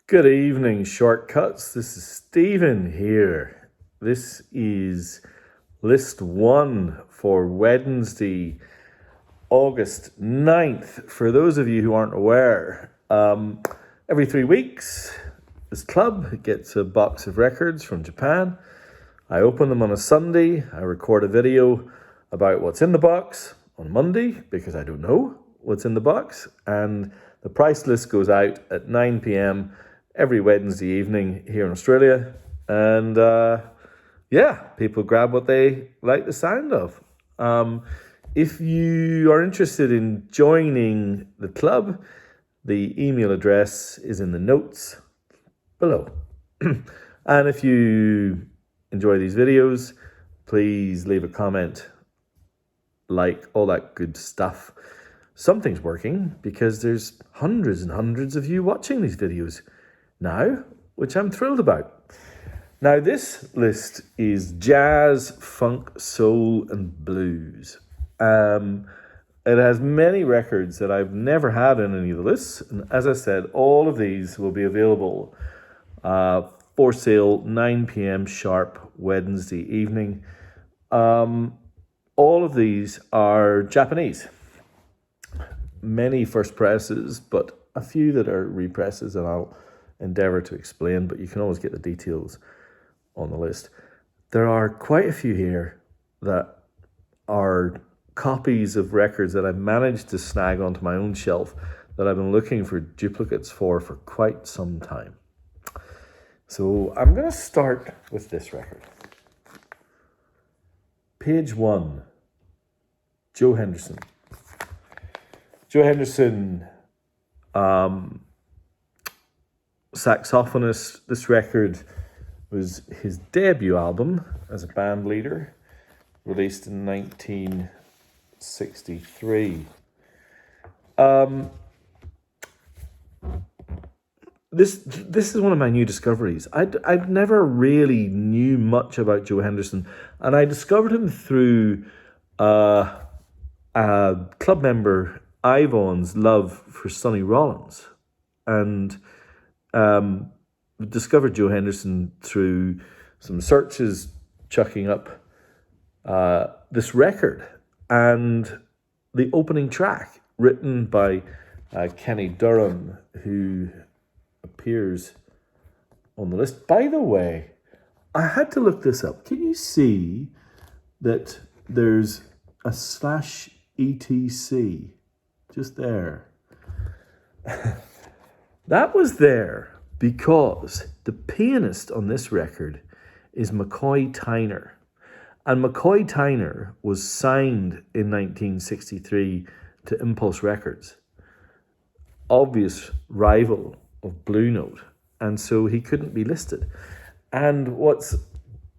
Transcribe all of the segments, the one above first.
Good evening, Shortcuts. This is Stephen here. This is list one for Wednesday, August 9th. For those of you who aren't aware, every 3 weeks, this club gets a box of records from Japan. I open them on a Sunday. I record a video about what's in the box on Monday because I don't know what's in the box. And the price list goes out at 9 p.m. every Wednesday evening here in Australia. And people grab what they like the sound of. If you are interested in joining the club, the email address is in the notes below. And if you enjoy these videos, please leave a comment, like all that good stuff. Something's working because there's hundreds and hundreds of you watching these videos now, which I'm thrilled about. Now, this list is jazz, funk, soul, and blues. It has many records that I've never had in any of the lists. And as I said, all of these will be available for sale 9 p.m. sharp Wednesday evening. All of these are Japanese. Many first presses, but a few that are represses, and I'll endeavour to explain, but you can always get the details on the list. There are quite a few here that are copies of records that I've managed to snag onto my own shelf that I've been looking for duplicates for quite some time. So I'm going to start with this record. Page 1, Joe Henderson. Joe Henderson, saxophonist. This record was his debut album as a band leader, released in 1963. This is one of my new discoveries. I'd never really knew much about Joe Henderson, and I discovered him through a club member, Ivon's love for Sonny Rollins, and discovered Joe Henderson through some searches, chucking up this record and the opening track written by Kenny Durham, who appears on the list. By the way, I had to look this up. Can you see that there's a /etc just there? That was there because the pianist on this record is McCoy Tyner. And McCoy Tyner was signed in 1963 to Impulse Records, obvious rival of Blue Note, and so he couldn't be listed. And what's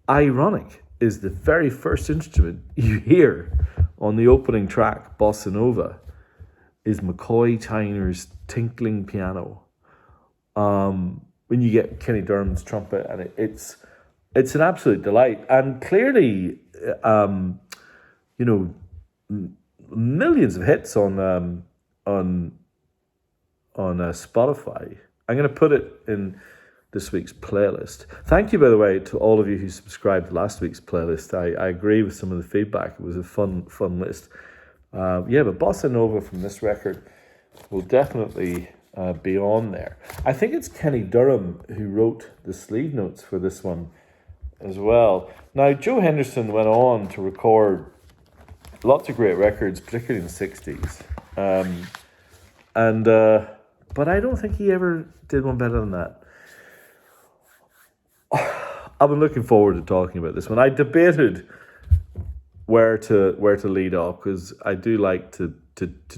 ironic is the very first instrument you hear on the opening track, Bossa Nova, is McCoy Tyner's tinkling piano. When you get Kenny Durham's trumpet, and it's an absolute delight. And clearly, millions of hits on Spotify. I'm going to put it in this week's playlist. Thank you, by the way, to all of you who subscribed to last week's playlist. I agree with some of the feedback. It was a fun list. But Bossa Nova from this record will definitely be on there. I think it's Kenny Durham who wrote the sleeve notes for this one as well. Now, Joe Henderson went on to record lots of great records, particularly in the 60s. But I don't think he ever did one better than that. I've been looking forward to talking about this one. I debated where to lead off, because I do like to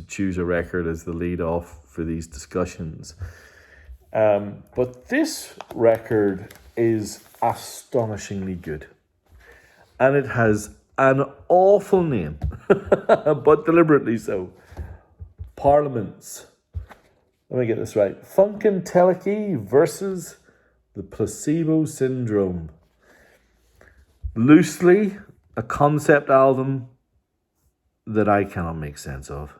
choose a record as the lead off for these discussions. But this record is astonishingly good. And it has an awful name, but deliberately so. Parliaments. Let me get this right. Funkadelic versus the Placebo Syndrome. Loosely, a concept album that I cannot make sense of.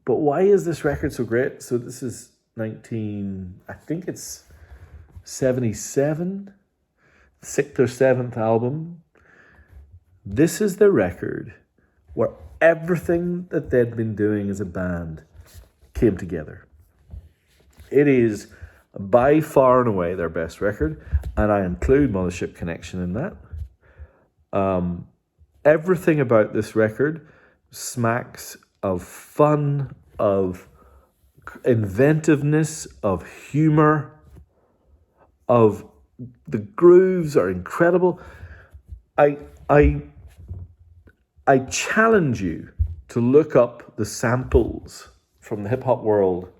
But why is this record so great? So this is I think it's 77, sixth or seventh album. This is the record where everything that they'd been doing as a band came together. It is by far and away their best record, and I include Mothership Connection in that. Everything about this record smacks of fun, of inventiveness, of humor, of the grooves are incredible. I challenge you to look up the samples from the hip hop world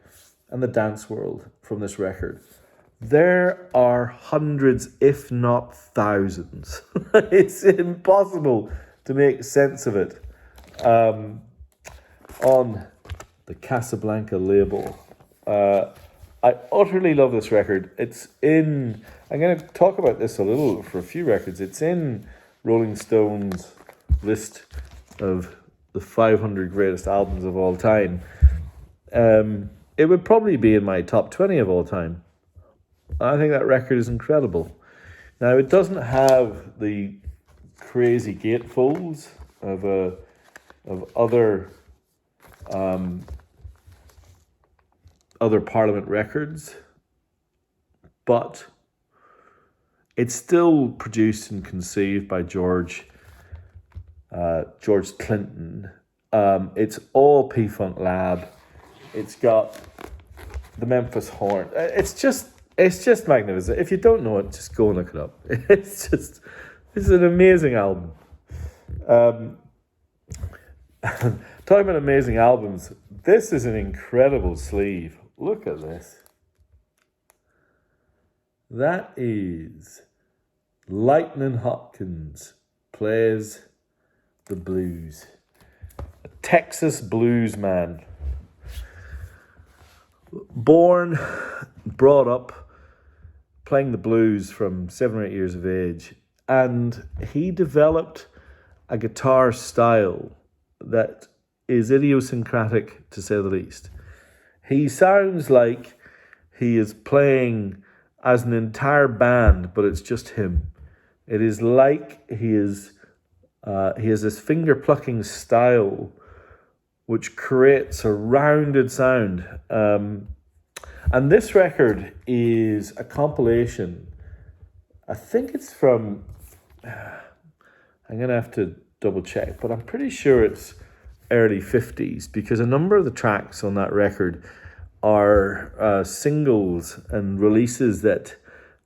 and the dance world from this record. There are hundreds, if not thousands. It's impossible to make sense of it. On the Casablanca label. I utterly love this record. I'm going to talk about this a little for a few records. It's in Rolling Stone's list of the 500 greatest albums of all time. It would probably be in my top 20 of all time. I think that record is incredible. Now, it doesn't have the crazy gatefolds of other Parliament records, but it's still produced and conceived by George Clinton. It's all P-Funk Lab. It's got the Memphis Horn. It's just magnificent. If you don't know it, just go and look it up. It's an amazing album. Talking about amazing albums, this is an incredible sleeve. Look at this. That is Lightnin' Hopkins plays the blues. A Texas blues man. Born, brought up, playing the blues from 7 or 8 years of age. And he developed a guitar style that is idiosyncratic, to say the least. He sounds like he is playing as an entire band, but it's just him. It is like he has this finger-plucking style which creates a rounded sound. And this record is a compilation. I think it's from... I'm going to have to double check, but I'm pretty sure it's early 50s, because a number of the tracks on that record are singles and releases that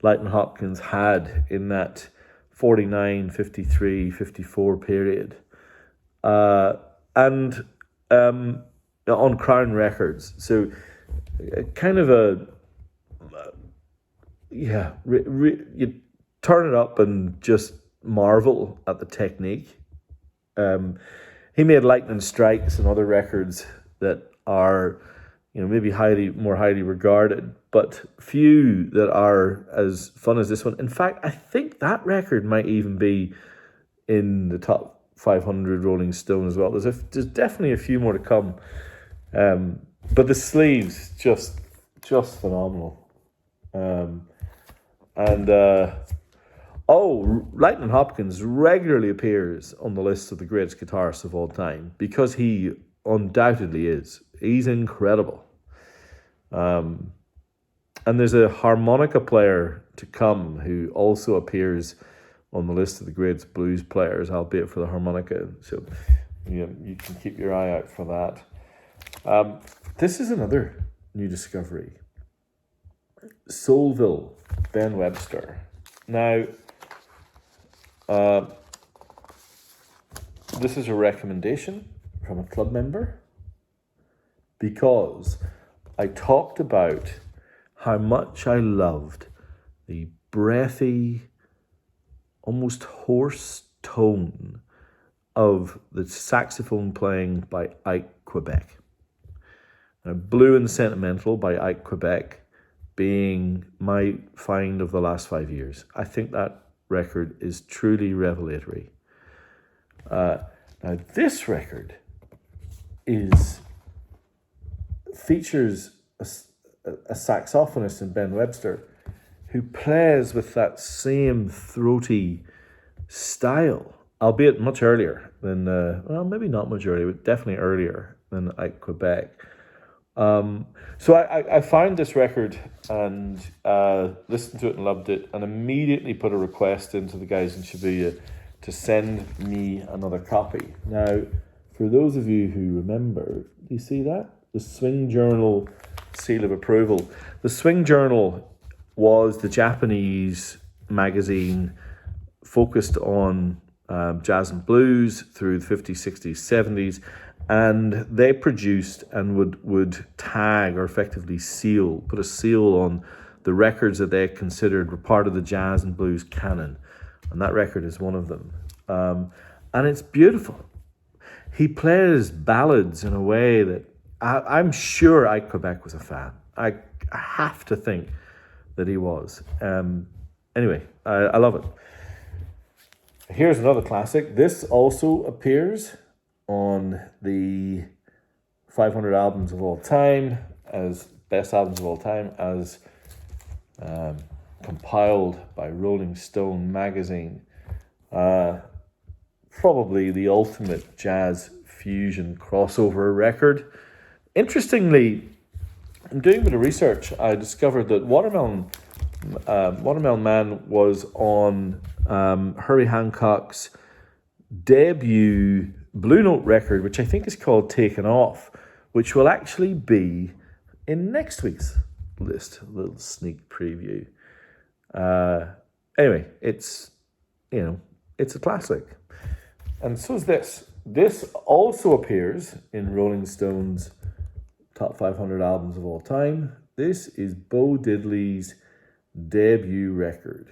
Lightnin' Hopkins had in that 49, 53, 54 period. And on Crown Records. So kind of you turn it up and just marvel at the technique. He made Lightning Strikes and other records that are, maybe more highly regarded, but few that are as fun as this one. In fact, I think that record might even be in the top 500 Rolling Stone as well. There's definitely a few more to come. But the sleeves, just phenomenal. Lightnin' Hopkins regularly appears on the list of the greatest guitarists of all time, because he undoubtedly is. He's incredible. And there's a harmonica player to come who also appears on the list of the greatest blues players, albeit for the harmonica. So you can keep your eye out for that. This is another new discovery. Soulville, Ben Webster. Now, this is a recommendation from a club member, because I talked about how much I loved the breathy, almost hoarse tone of the saxophone playing by Ike Quebec. Now, Blue and Sentimental by Ike Quebec being my find of the last 5 years. I think that record is truly revelatory. Now, this record features a saxophonist in Ben Webster who plays with that same throaty style, albeit much earlier than, well, maybe not much earlier, but definitely earlier than Ike Quebec. So I found this record and listened to it and loved it, and immediately put a request into the guys in Shibuya to send me another copy. Now, for those of you who remember, do you see that? The Swing Journal seal of approval. The Swing Journal was the Japanese magazine focused on jazz and blues through the 50s, 60s, 70s, and they produced and would tag or effectively put a seal on the records that they considered were part of the jazz and blues canon, and that record is one of them. And it's beautiful. He plays ballads in a way that I'm sure Ike Quebec was a fan. I have to think that he was. Anyway, I love it. Here's another classic. This also appears on the 500 albums of all time, as best albums of all time, as compiled by Rolling Stone magazine. Probably the ultimate jazz fusion crossover record. Interestingly, in doing a bit of research, I discovered that Watermelon Man was on Herbie Hancock's debut Blue Note record, which I think is called Taken Off, which will actually be in next week's list. A little sneak preview. Anyway, it's a classic. And so is this. This also appears in Rolling Stone's Top 500 Albums of All Time. This is Bo Diddley's debut record.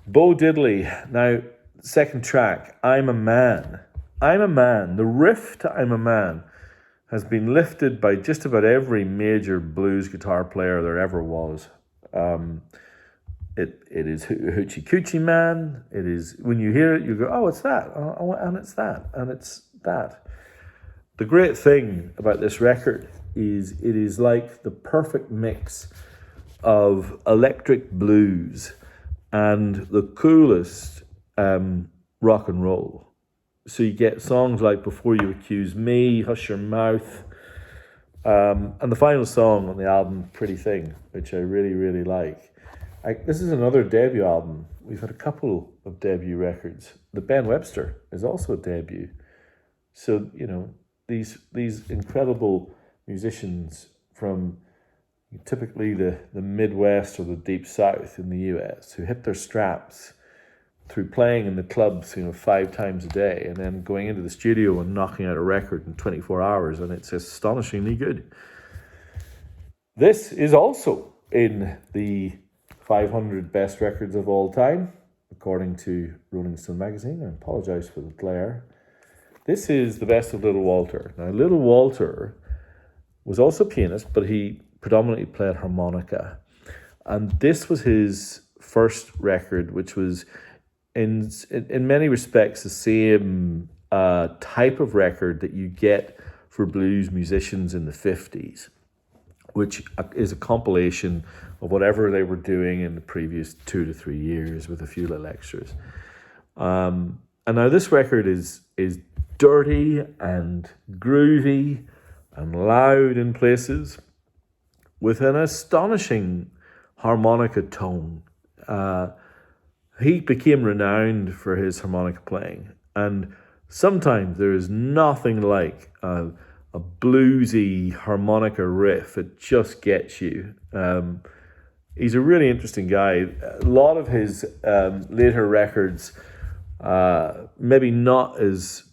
Bo Diddley, now, second track, I'm a Man. I'm a Man. The riff to I'm a Man has been lifted by just about every major blues guitar player there ever was. It is Hoochie Coochie Man. It is, when you hear it, you go, oh, it's that. Oh, and it's that. And it's that. The great thing about this record is it is like the perfect mix of electric blues and the coolest rock and roll. So you get songs like Before You Accuse Me, Hush Your Mouth, and the final song on the album, Pretty Thing, which I really, really like. This is another debut album. We've had a couple of debut records. The Ben Webster is also a debut. So, these incredible musicians from typically the Midwest or the Deep South in the US who hit their straps through playing in the clubs, 5 times a day, and then going into the studio and knocking out a record in 24 hours, and it's astonishingly good. This is also in the 500 best records of all time, according to Rolling Stone magazine. I apologize for the glare. This is the best of Little Walter. Now, Little Walter was also a pianist, but he predominantly played harmonica. And this was his first record, which was in many respects the same type of record that you get for blues musicians in the 50s, which is a compilation of whatever they were doing in the previous 2 to 3 years with a few little extras. And now this record is dirty and groovy and loud in places with an astonishing harmonica tone. He became renowned for his harmonica playing, and sometimes there is nothing like a bluesy harmonica riff. It just gets you. He's a really interesting guy. A lot of his later records, maybe not as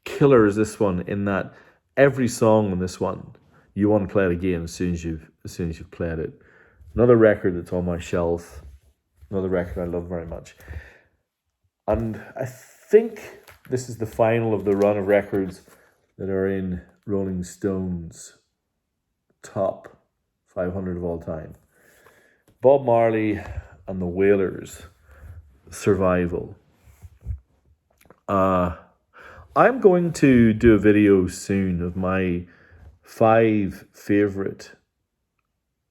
killer as this one, in that every song on this one you want to play it again as soon as you've played it. Another record that's on my shelf. Another record I love very much. And I think this is the final of the run of records that are in Rolling Stone's top 500 of all time. Bob Marley and the Wailers, Survival. I I'm going to do a video soon of my 5 favorite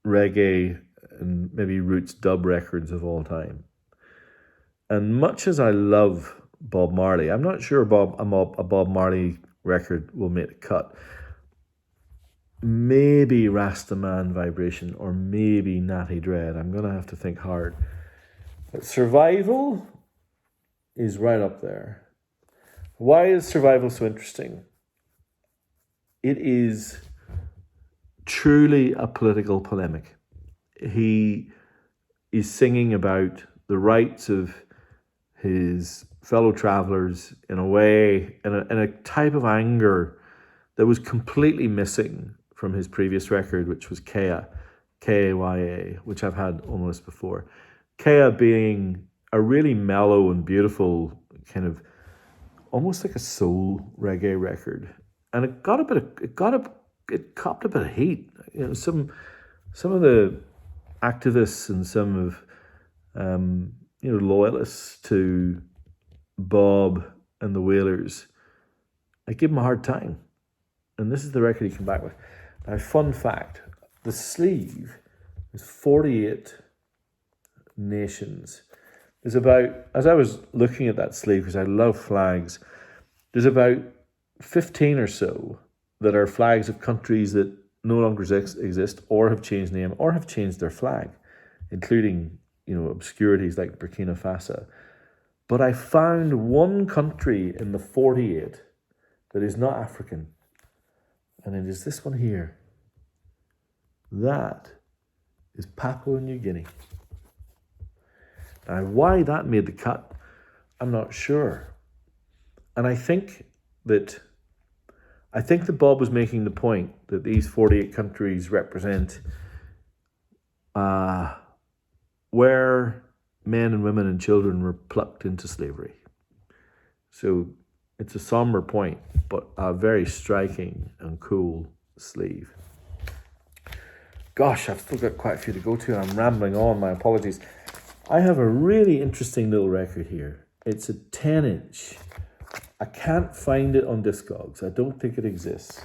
reggae and maybe roots dub records of all time. And much as I love Bob Marley, I'm not sure a Bob Marley record will make the cut. Maybe Rastaman Vibration or maybe Natty Dread. I'm going to have to think hard. But Survival is right up there. Why is Survival so interesting? It is truly a political polemic. He is singing about the rights of his fellow travelers in a way, in a type of anger that was completely missing from his previous record, which was Kaya, Kaya, which I've had on this before. Kaya being a really mellow and beautiful kind of almost like a soul reggae record, and it copped a bit of heat. You know, some of the activists and some of loyalists to Bob and the Wailers, I give him a hard time, and this is the record he came back with. Now, fun fact: the sleeve is 48 nations. There's about, as I was looking at that sleeve, because I love flags, there's about 15 or so that are flags of countries that no longer exist or have changed name or have changed their flag, including, obscurities like Burkina Faso. But I found one country in the 48 that is not African, and it is this one here. That is Papua New Guinea. Now, why that made the cut, I'm not sure. And I think that Bob was making the point that these 48 countries represent where men and women and children were plucked into slavery. So it's a somber point, but a very striking and cool sleeve. Gosh, I've still got quite a few to go to, and I'm rambling on, my apologies. I have a really interesting little record here. It's a 10-inch. I can't find it on Discogs. I don't think it exists.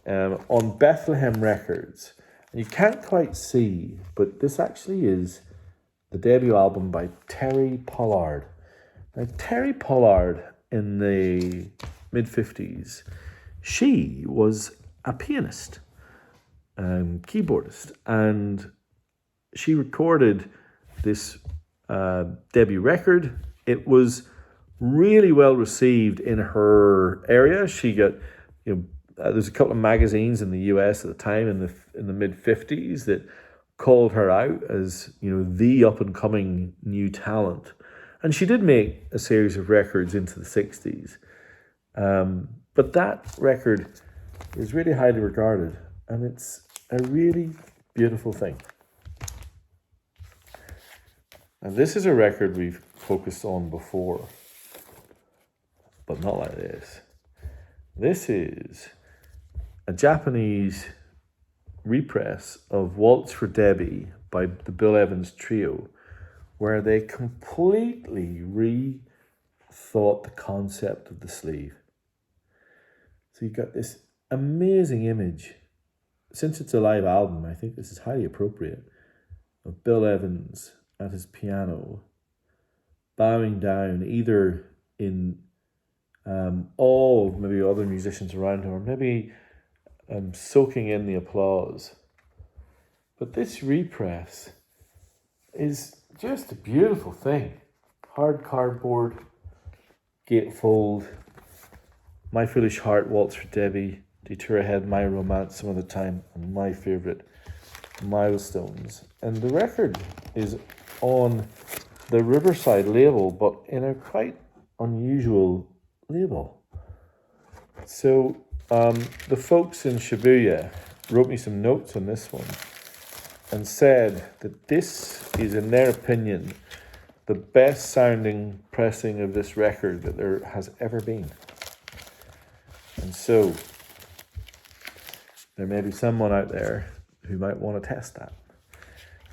On Bethlehem Records. And you can't quite see, but this actually is the debut album by Terry Pollard. Now, Terry Pollard in the mid-50s, she was a pianist, keyboardist, and she recorded this debut record. It was really well received in her area. She got, there's a couple of magazines in the US at the time in the mid-50s that called her out as, the up-and-coming new talent. And she did make a series of records into the 60s. But that record is really highly regarded, and it's a really beautiful thing. And this is a record we've focused on before, but not like this. This is a Japanese repress of Waltz for Debbie by the Bill Evans Trio, where they completely rethought the concept of the sleeve. So you've got this amazing image. Since it's a live album, I think this is highly appropriate, of Bill Evans at his piano, bowing down either in awe of maybe other musicians around him, or maybe soaking in the applause. But this repress is just a beautiful thing. Hard cardboard, gatefold, My Foolish Heart, Waltz for Debbie, Detour Ahead, My Romance, Some of the Time, and my favourite, Milestones. And the record is on the Riverside label, but in a quite unusual label. So the folks in Shibuya wrote me some notes on this one and said that this is, in their opinion, the best sounding pressing of this record that there has ever been. And so there may be someone out there who might want to test that.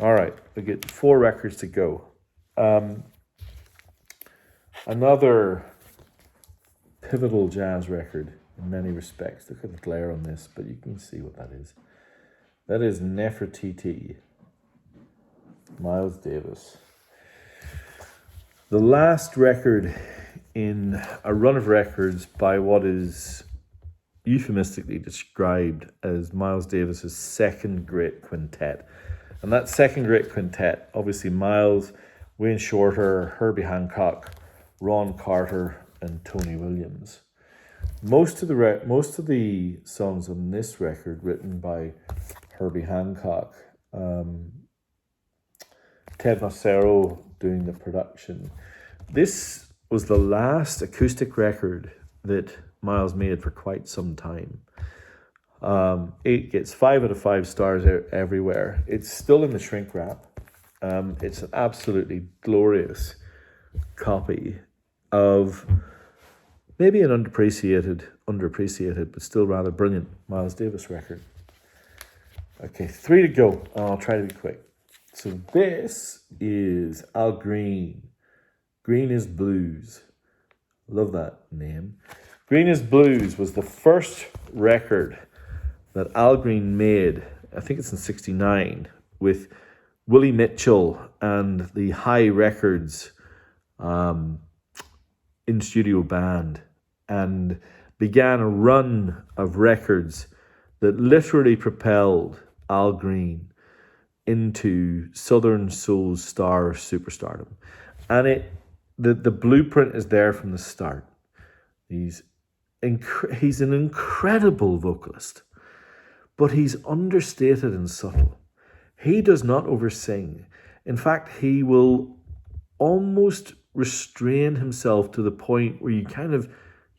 All right, we get 4 records to go. Another pivotal jazz record in many respects. Look at the glare on this, but you can see what that is. That is Nefertiti, Miles Davis. The last record in a run of records by what is euphemistically described as Miles Davis's second great quintet. And that second great quintet, obviously Miles, Wayne Shorter, Herbie Hancock, Ron Carter, and Tony Williams. Most of the songs on this record written by Herbie Hancock, Ted Macero doing the production. This was the last acoustic record that Miles made for quite some time. It gets 5 out of 5 stars everywhere. It's still in the shrink wrap. It's an absolutely glorious copy of maybe an underappreciated, but still rather brilliant Miles Davis record. Okay, 3 to go. I'll try to be quick. So this is Al Green. Green is Blues. Love that name. Green is Blues was the first record that Al Green made, I think it's in 1969, with Willie Mitchell and the High Records in-studio band, and began a run of records that literally propelled Al Green into Southern Soul's star superstardom. And the blueprint is there from the start. He's an incredible vocalist, but he's understated and subtle. He does not oversing. In fact, he will almost restrain himself to the point where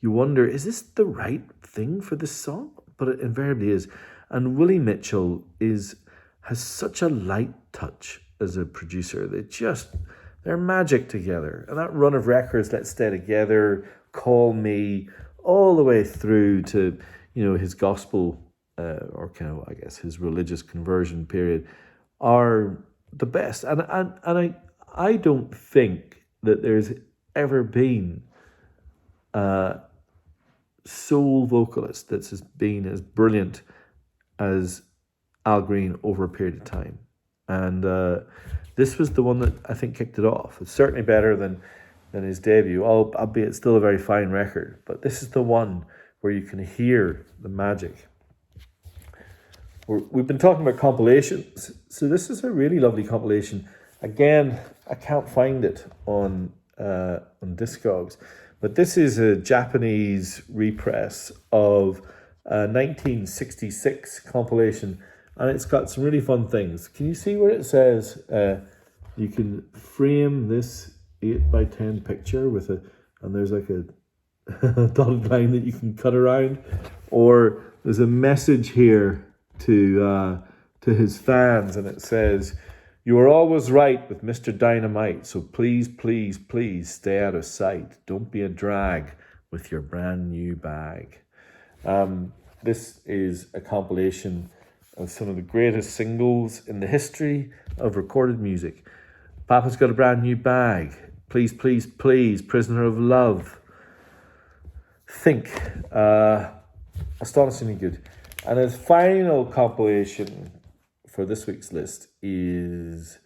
you wonder, is this the right thing for this song? But it invariably is. And Willie Mitchell has such a light touch as a producer. They're magic together. And that run of records, Let's Stay Together, Call Me, all the way through to, his gospel, or his religious conversion period, are the best. And I don't think that there's ever been a soul vocalist that's been as brilliant as Al Green over a period of time. And this was the one that I think kicked it off. It's certainly better than his debut, albeit still a very fine record. But this is the one where you can hear the magic. We've been talking about compilations. So this is a really lovely compilation. Again, I can't find it on Discogs. But this is a Japanese repress of a 1966 compilation. And it's got some really fun things. Can you see where it says you can frame this 8x10 picture and there's like a dotted line that you can cut around? Or there's a message here to his fans, and it says, "You are always right with Mr. Dynamite, so please, please, please stay out of sight. Don't be a drag with your brand new bag." This is a compilation of some of the greatest singles in the history of recorded music. Papa's Got a Brand New Bag, Please, Please, Please, Prisoner of Love, Think, astonishingly good. And his final compilation for this week's list is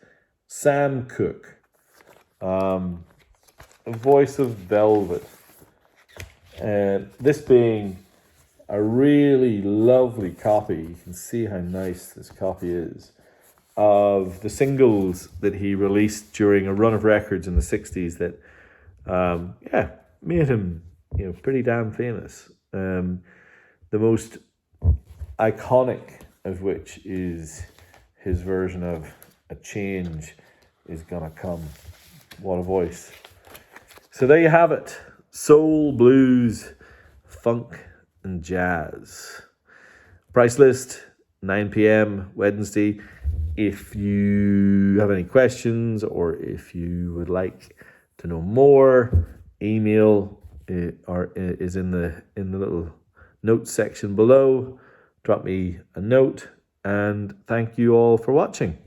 Sam Cooke, Voice of Velvet. And this being a really lovely copy, you can see how nice this copy is, of the singles that he released during a run of records in the 60s that, made him, pretty damn famous. The most iconic of which is his version of A Change Is Gonna Come. What a voice. So there you have it. Soul, blues, funk, and jazz. Price list, 9 p.m. Wednesday. If you have any questions or if you would like to know more, email is in the little notes section below. Drop me a note, and thank you all for watching.